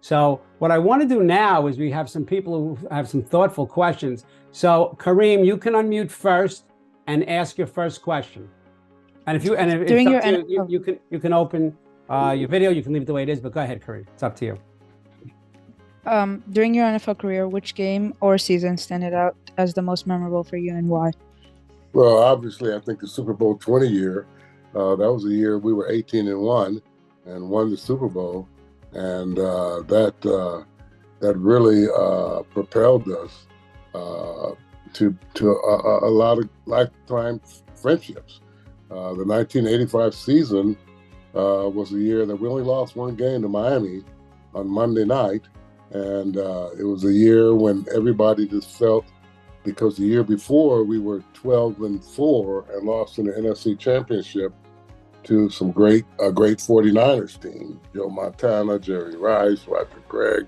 So what I want to do now is we have some people who have some thoughtful questions. So Kareem, you can unmute first and ask your first question. And if it's During up your to you, you can open your video. You can leave it the way it is, but go ahead, Kareem. It's up to you. during your NFL career, which game or season standed out as the most memorable for you and why? Well, obviously, I think the Super Bowl 20 year, that was a year we were 18-1 and won the Super Bowl. And that really propelled us to a lot of lifetime friendships. The 1985 season was a year that we only lost one game to Miami on Monday night. And it was a year when everybody just felt, because the year before we were 12-4 and lost in the NFC Championship to some great 49ers team, Joe Montana, Jerry Rice, Roger Craig.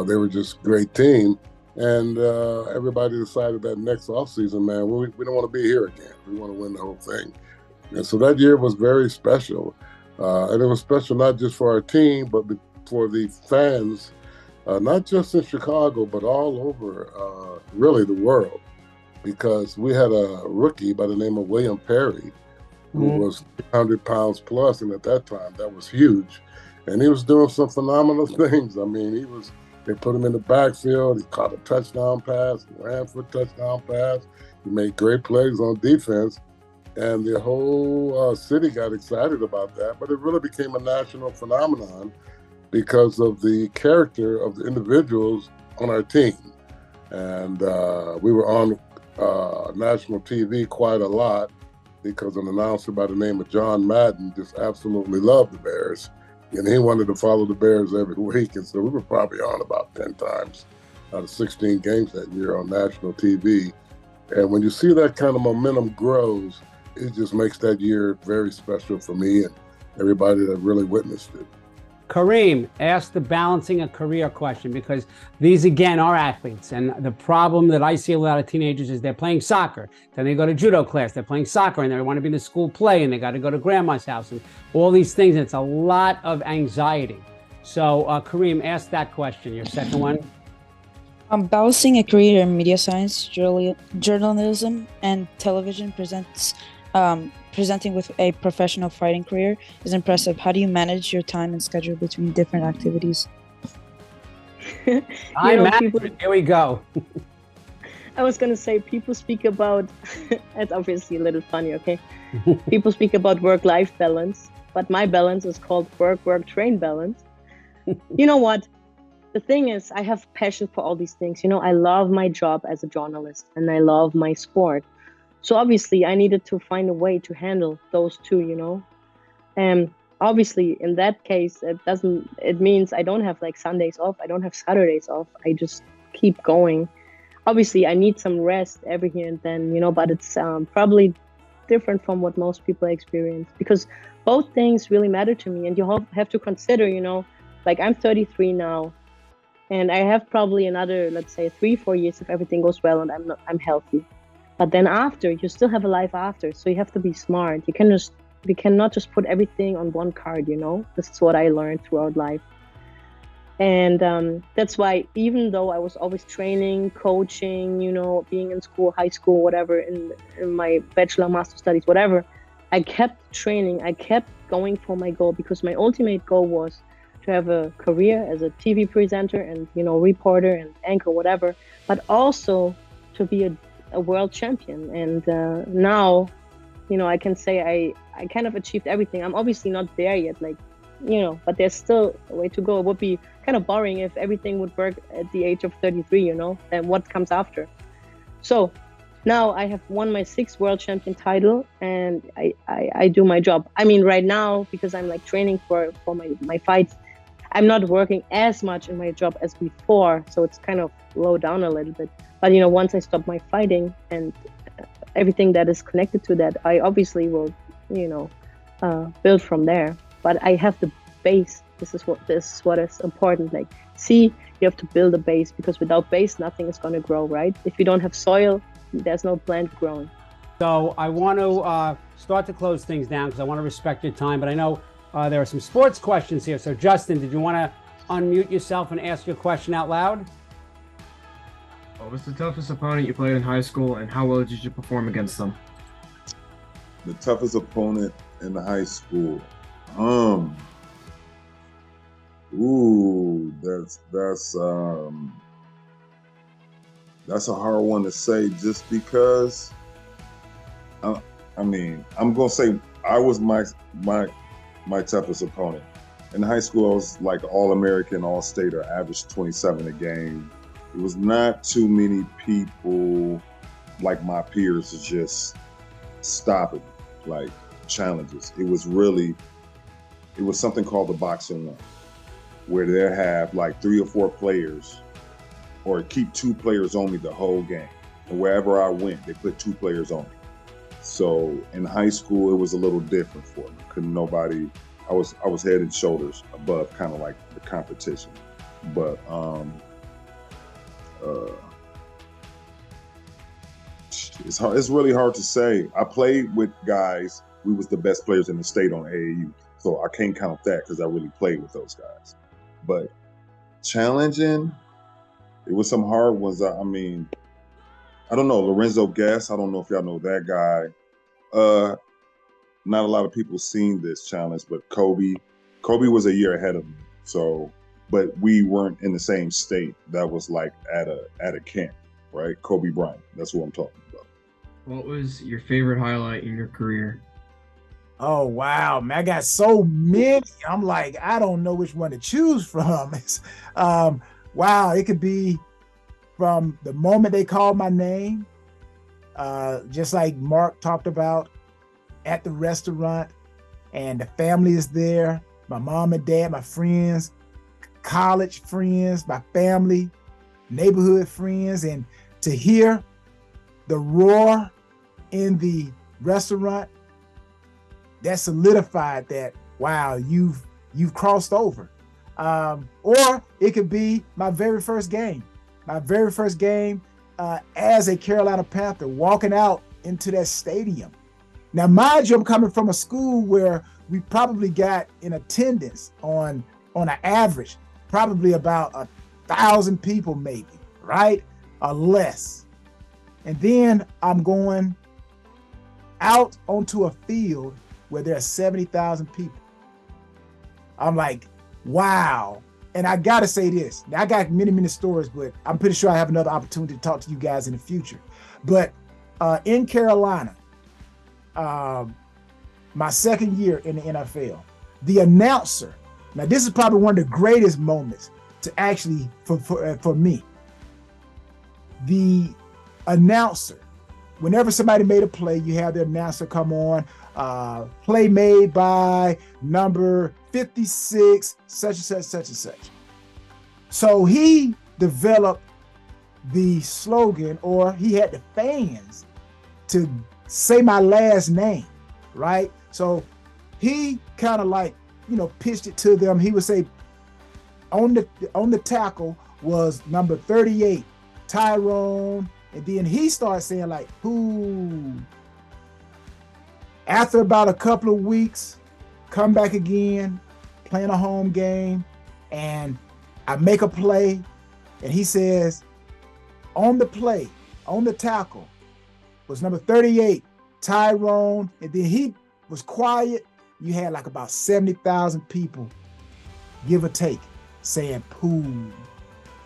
They were just a great team. And everybody decided that next offseason, man, we don't want to be here again. We want to win the whole thing. And so that year was very special. And it was special not just for our team, but for the fans, not just in Chicago, but all over, really the world. Because we had a rookie by the name of William Perry, who was 300 pounds plus, and at that time, that was huge. And he was doing some phenomenal things. I mean, they put him in the backfield, he caught a touchdown pass, ran for a touchdown pass, he made great plays on defense, and the whole city got excited about that. But it really became a national phenomenon because of the character of the individuals on our team. And we were on national TV quite a lot because an announcer by the name of John Madden just absolutely loved the Bears. And he wanted to follow the Bears every week. And so we were probably on about 10 times out of 16 games that year on national TV. And when you see that kind of momentum grows, it just makes that year very special for me and everybody that really witnessed it. Kareem, ask the balancing a career question, because these, again, are athletes. And the problem that I see a lot of teenagers is they're playing soccer. Then they go to judo class. They're playing soccer and they want to be in the school play and they got to go to grandma's house and all these things. And it's a lot of anxiety. So, Kareem, ask that question. Your second one. Balancing a career in media science, journalism, and television presenting with a professional fighting career is impressive. How do you manage your time and schedule between different activities? Here we go. I was going to say, people speak about, it's obviously a little funny, okay? People speak about work-life balance, but my balance is called work-train balance. You know what? The thing is, I have passion for all these things. You know, I love my job as a journalist and I love my sport. So obviously I needed to find a way to handle those two, you know. And obviously in that case, it means I don't have like Sundays off. I don't have Saturdays off. I just keep going. Obviously I need some rest every here and then, you know, but it's probably different from what most people experience, because both things really matter to me. And you have to consider, you know, like I'm 33 now and I have probably another, let's say 3-4 years if everything goes well and I'm healthy. But then after, you still have a life after. So you have to be smart. You cannot just put everything on one card, you know? This is what I learned throughout life. And that's why, even though I was always training, coaching, you know, being in school, high school, whatever, in my bachelor, master studies, whatever, I kept training. I kept going for my goal, because my ultimate goal was to have a career as a TV presenter and, you know, reporter and anchor, whatever, but also to be a world champion. And now, you know, I can say I kind of achieved everything. I'm obviously not there yet, like, you know, but there's still a way to go. It would be kind of boring if everything would work at the age of 33, you know, and what comes after. So now I have won my 6th world champion title and I do my job. I mean, right now, because I'm like training for my fights, I'm not working as much in my job as before. So it's kind of low down a little bit. But, you know, once I stop my fighting and everything that is connected to that, I obviously will, you know, build from there. But I have the base. This is what is important. Like, see, you have to build a base, because without base, nothing is going to grow, right? If you don't have soil, there's no plant growing. So I want to start to close things down because I want to respect your time. But I know there are some sports questions here. So Justin, did you want to unmute yourself and ask your question out loud. What was the toughest opponent you played in high school, and how well did you perform against them? The toughest opponent in high school. That's a hard one to say, just because. I mean, I'm gonna say I was my toughest opponent. In high school, I was like All-American, All-Stater, averaged 27 a game. It was not too many people like my peers to just stop it, like challenges. It was something called the boxing one, where they have like 3 or 4 players, or keep 2 players on me the whole game. And wherever I went, they put 2 players on me. So in high school, it was a little different for me. Couldn't nobody. I was head and shoulders above, kind of like the competition. But it's hard. It's really hard to say. I played with guys. We was the best players in the state on AAU, so I can't count that because I really played with those guys. But challenging, it was some hard ones. I mean, I don't know, Lorenzo Guess. I don't know if y'all know that guy. Not a lot of people seen this challenge, but Kobe was a year ahead of me. So, but we weren't in the same state. That was like at a camp, right? Kobe Bryant. That's what I'm talking about. What was your favorite highlight in your career? Oh, wow, man, I got so many. I'm like, I don't know which one to choose from. Wow, it could be from the moment they called my name, just like Marc talked about, at the restaurant, and the family is there, my mom and dad, my friends, college friends, my family, neighborhood friends, and to hear the roar in the restaurant, that solidified that, wow, you've crossed over. Or it could be my very first game as a Carolina Panther, walking out into that stadium. Now, mind you, I'm coming from a school where we probably got in attendance on an average, probably about 1,000 people maybe, right? Or less. And then I'm going out onto a field where there are 70,000 people. I'm like, wow. And I gotta say this, now, I got many stories, but I'm pretty sure I have another opportunity to talk to you guys in the future. But in Carolina, my second year in the NFL, the announcer, now this is probably one of the greatest moments to actually, for me. The announcer, whenever somebody made a play, you have the announcer come on, play made by number 56, such and such, such and such. So he developed the slogan, or he had the fans to say my last name, right? So he kind of like, pitched it to them. He would say, on the tackle was number 38, Tyrone, and then he started saying like, who? After about a couple of weeks, come back again, playing a home game, and I make a play, and he says, on the play, on the tackle, was number 38, Tyrone, and then he was quiet. You had like about 70,000 people, give or take, saying poo.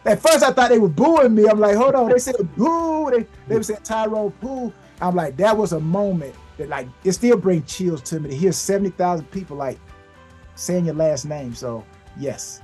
At first I thought they were booing me. I'm like, hold on, they said boo. They were saying Tyrone poo. I'm like, that was a moment that like, it still brings chills to me to hear 70,000 people like saying your last name. So yes.